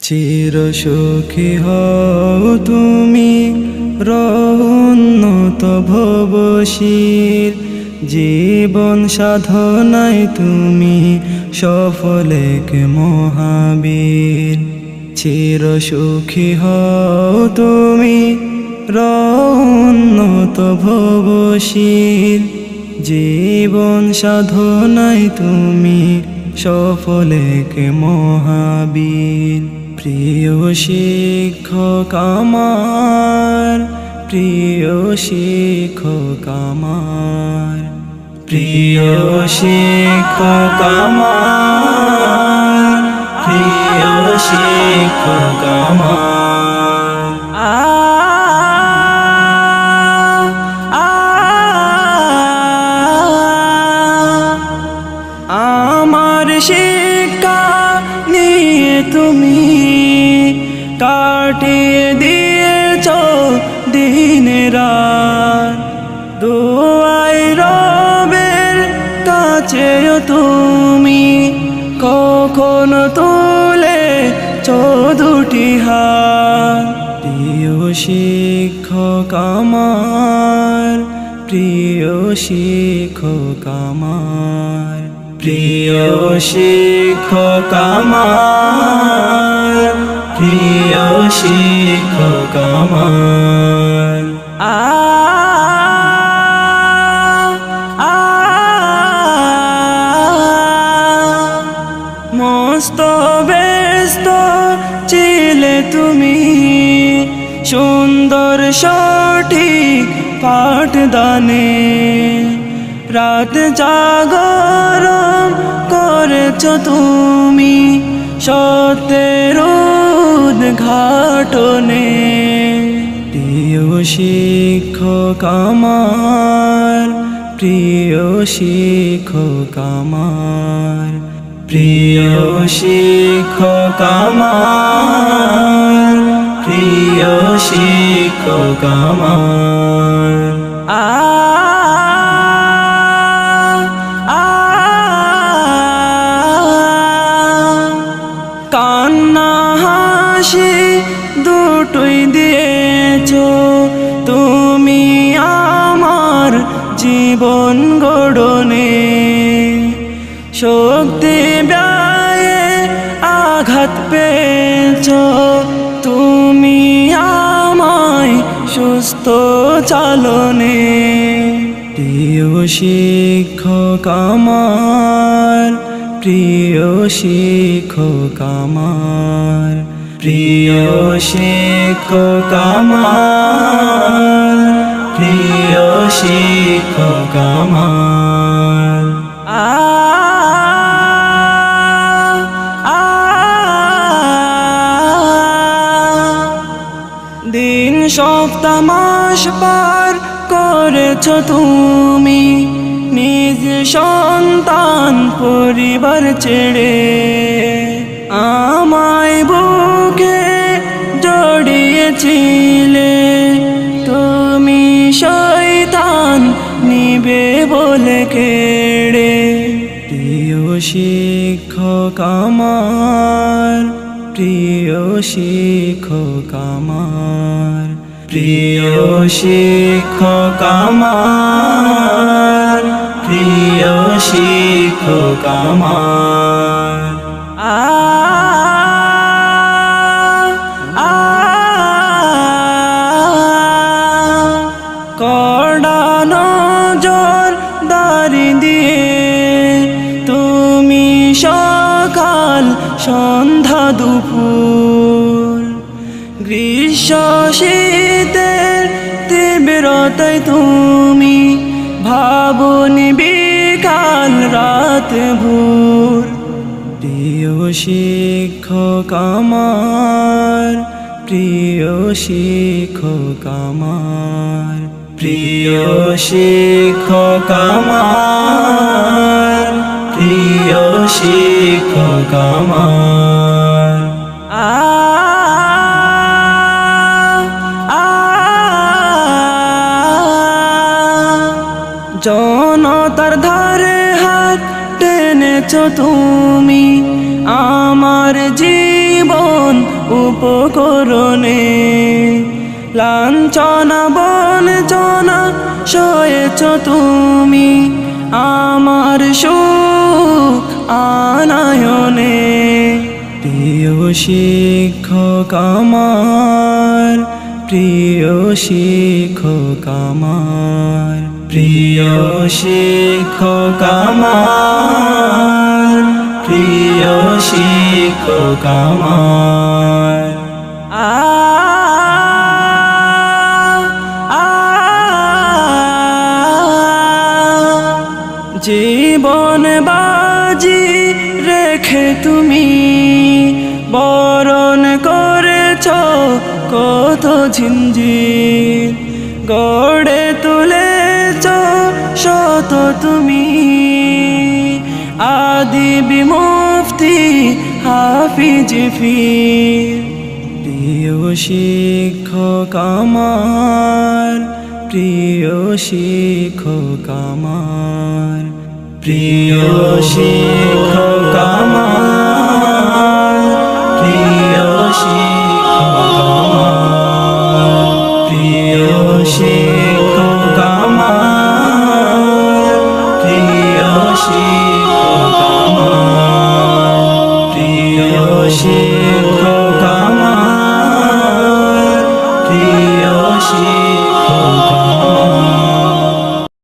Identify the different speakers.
Speaker 1: চির সুখী হও তুমি রউন্নত ভবশীল, জীবন সাধনায় তুমি সফলেক মহাবীর। চির সুখী হও তুমি রউন্নত ভবশীল, জীবন সাধনায় তুমি সফলেক মহাবীর। প্রিয় শিক্ষক আমার, প্রিয় শিক্ষক আমার, প্রিয় শিক্ষক আমার, প্রিয় শিক্ষক আমার। আমার শিক্ষা নিয়ে তুমি কাটিয়ে দিয়েছ দিন রাত, দোয়াই রবের কাছেও তুমি কখনো তুলেছ দুটি হাত। প্রিয় শিক্ষক আমার, প্রিয় শিক্ষক আমার, প্রিয় শিক্ষক আমার, প্রিয় শিক্ষক আমার। মস্ত ব্যস্ত ছিলে তুমি সুন্দর সঠিক পাঠদানে, রাত জাগরণ করেছ তুমি সত্যের উদ্ঘাটনে। প্রিয় শিক্ষক আমার, প্রিয় শিক্ষক আমার, প্রিয় শিক্ষক আমার, প্রিয় শিক্ষক আমার। কান্না হাসি দুটোই দিয়েছ তুমি আমার জীবন গড়নে, শক্তি ব্যয়ে আঘাত পেয়েছ তুমি আমায় সুস্থ চালনে। প্রিয় শিক্ষক আমার, প্রিয় শিক্ষক আমার, প্রিয় শিক্ষক আমার, প্রিয় শিক্ষক আমার। দিন সপ্তাহ মাস পার করেছ তুমি নিজ সন্তান পরিবার ছেড়ে, আমায় বুকে জড়িয়েছিলে তুমি শয়তান নিবে বলে কেড়ে। প্রিয় শিক্ষক আমার, প্রিয় শিক্ষক আমার, প্রিয় শিক্ষক আমার, প্রিয় শিক্ষক আমার। কড়া নজর দাড়ি দিয়ে তুমি সকাল সন্ধ্যা দুপুর, গ্রীষ্ম শীতের তীব্রতায় তুমি ভাবনি বিকাল রাত ভোর। প্রিয় শিক্ষক আমার, প্রিয় শিক্ষক আমার, প্রিয় শিক্ষক আমার, প্রিয় শিক্ষক আমার। জনতার ধারে হাত টেনেছ তুমি আমার জীবন উপকরণে লাঞ্ছনা বঞ্চনা সয়েছ তুমি আমার সুখ আনয়নে। প্রিয় শিক্ষক আমার, প্রিয় শিক্ষক আমার, প্রিয় শিক্ষক আমার, প্রিয় শিক্ষক আমার। জীবন বাজি রেখে তুমি বরণ করেছ কত ঝিঞ্জির, গড়ে তুলেছ শত তুমি আদিবি মুফতি হাফিজ ফির। প্রিয় শিক্ষক আমার, প্রিয় শিক্ষক আমার, প্রিয় শিক্ষক আমার, প্রিয় শিক্ষক আমার, প্রিয় শিক্ষক আমার, প্রিয় শিক্ষক আমার, প্রিয় শিক্ষক।